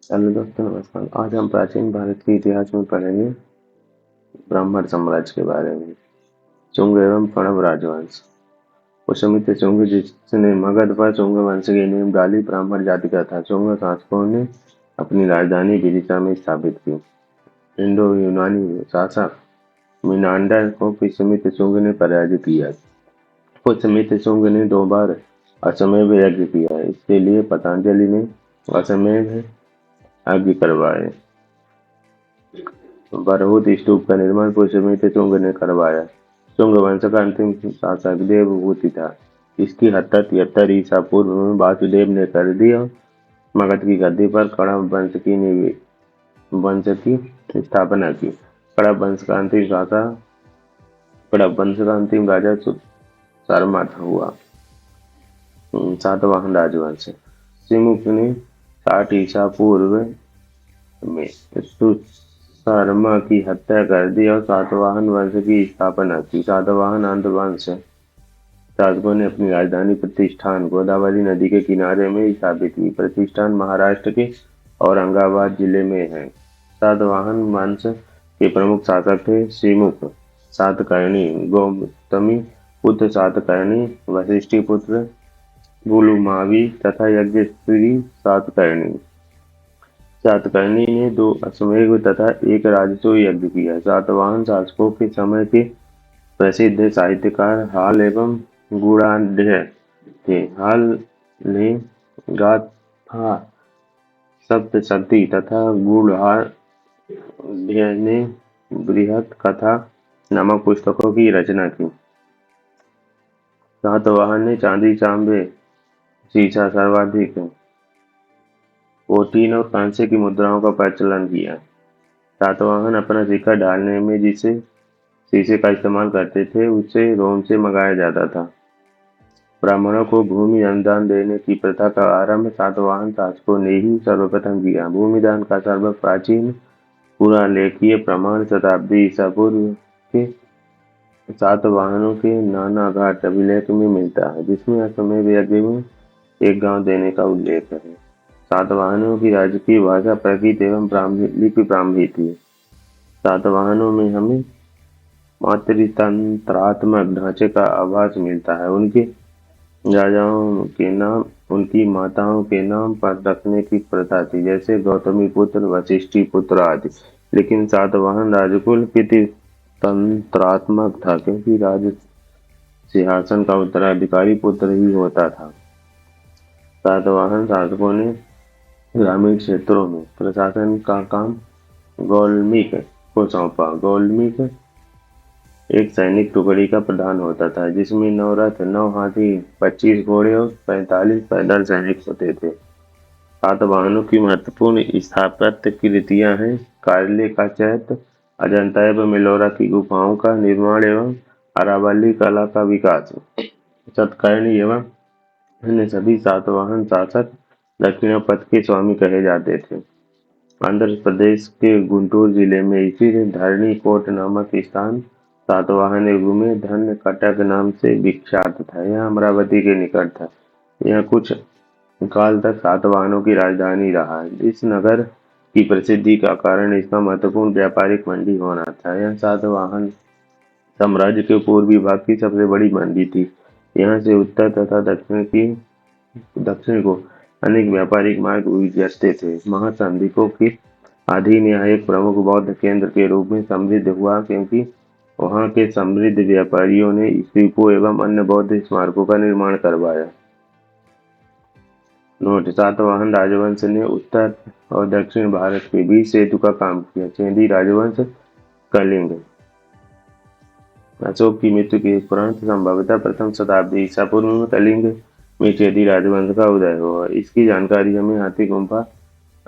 Hello दोस्तों, नमस्कार। आज हम प्राचीन भारत के इतिहास में पढ़ेंगे ब्राह्मण साम्राज्य के बारे में। चुंग एवं पणव राजवंश। पुष्यमित्र चुंग, जिसने मगध पर चुंग वंश की नींव डाली, ब्राह्मण जाति का था। चुंग शासकों ने अपनी राजधानी विदिशा में स्थापित की। इंडो यूनानी शासक मिनांडर को पुष्यमित्र चुंग ने पराजित किया। पुष्यमित्र चुंग ने 2 बार अश्वमेध यज्ञ किया। इसके लिए पतंजलि ने अश्वमेध यज्ञ करवाए। बरहुत स्तूप का निर्माण पुष्यमित्र चुंग ने करवाया। चुंग वंश का अंतिम शासक देवहूति था। इसकी हत्या 73 ईसा पूर्व में वासुदेव ने कर दी और मगध की गद्दी पर वंश की स्थापना की। कड़प वंश का अंतिम शासक कड़प वंश का अंतिम राजा शर्मा था हुआ। सातवाहन राजवंश। सिमुक ने 60 ईसा पूर्व में शर्मा की हत्या कर दी और सातवाहन वंश की स्थापना की। सातवाहन वंश शासकों ने अपनी राजधानी प्रतिष्ठान गोदावरी नदी के किनारे में स्थापित की। प्रतिष्ठान महाराष्ट्र के औरंगाबाद जिले में है। सातवाहन वंश के प्रमुख शासक थे सिमुक, सातकर्णी, गौतमी पुत्र सातकर्णी, वशिष्ठी पुत्र गुलुमावी तथा यज्ञश्री सातकर्णी। सातकर्णी ने 2 अश्वमेध तथा 1 राजसूय यज्ञ किया। सातवाहन शासकों के समय के प्रसिद्ध साहित्यकार हाल एवं गूढ़ाढ्य थे। हाल ने गाथा सप्तशती तथा गूढ़ाढ्य ने बृहत कथा नामक पुस्तकों की रचना की। सातवाहन ने चांदी, तांबे, सीसा सर्वाधिक कोटीन और कांसे की मुद्राओं का प्रचलन किया। सातवाहन अपना सिक्का ढालने में जिसे शीशे का इस्तेमाल करते थे, उसे रोम से मंगाया जाता था। ब्राह्मणों को भूमि अनुदान देने की प्रथा का आरंभ सातवाहन शासकों ने ही सर्वप्रथम किया। भूमिदान का सर्व प्राचीन पुरालेखीय प्रमाण शताब्दी ईसा पूर्व के सातवाहनों के नानाघाट अभिलेख में मिलता है, जिसमें अश्वमेध यज्ञ में एक गांव देने का उल्लेख है। सातवाहनों की राजकीय भाषा प्राकृत एवं लिपि ब्राह्मी थी। सातवाहनों में हमें मातृतंत्रात्मक ढांचे का आभास मिलता है। उनके राजाओं के नाम उनकी माताओं के नाम पर रखने की प्रथा थी, जैसे गौतमी पुत्र, वशिष्ठी पुत्र आदि। लेकिन सातवाहन राजकुल पितृतंत्रात्मक था, क्योंकि राज सिंहासन का उत्तराधिकारी पुत्र ही होता था। सातवाहन शासकों ने ग्रामीण क्षेत्रों में प्रशासन का काम गौलमीक को सौंपा। गौलमीक एक सैनिक टुकड़ी का प्रधान होता था, जिसमें 9 रथ, 9 हाथी, 25 घोड़े और 45 पैदल सैनिक होते थे। सातवाहनों की महत्वपूर्ण स्थापत्य कृतियां हैं कार्ले का चैत्य, अजंता एवं एलोरा की गुफाओं का निर्माण एवं अरावली कला का विकास। सतकर्णी एवं अन्य सभी सातवाहन शासक दक्षिणापथ के स्वामी कहे जाते थे। आंध्र प्रदेश के गुंटूर जिले में स्थित धरणी कोट नामक स्थान सातवाहन युग में धन्य कटक नाम से विख्यात था। यह अमरावती के निकट था। यह कुछ काल तक सातवाहनों की राजधानी रहा। इस नगर की प्रसिद्धि का कारण इसका महत्वपूर्ण व्यापारिक मंडी होना था। यह सातवाहन साम्राज्य के पूर्वी भाग की सबसे बड़ी मंडी थी। यहाँ से उत्तर तथा दक्षिण को अनेक व्यापारिक मार्ग गुजरते थे। महासंधिकों के अधीन यह एक प्रमुख बौद्ध केंद्र के रूप में समृद्ध हुआ, क्योंकि वहां के समृद्ध व्यापारियों ने स्तूपों एवं अन्य बौद्ध स्मारकों का निर्माण करवाया। नोट: सातवाहन राजवंश ने उत्तर और दक्षिण भारत के बीच सेतु का काम किया। चेदी राजवंश, कलिंग। अशोक की मृत्यु के उपरांत संभवतः प्रथम शताब्दी ईसा पूर्व में कलिंग में चेदी राजवंश का उदय हुआ। इसकी जानकारी हमें हाथी गुम्फा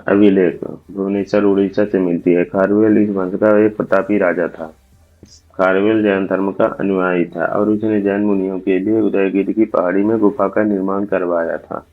अभिलेख भुवनेश्वर उड़ीसा से मिलती है। खारवेल इस वंश का एक प्रतापी राजा था। खारवेल जैन धर्म का अनुयायी था और उसने जैन मुनियों के लिए उदयगिरि की पहाड़ी में गुफा का निर्माण करवाया था।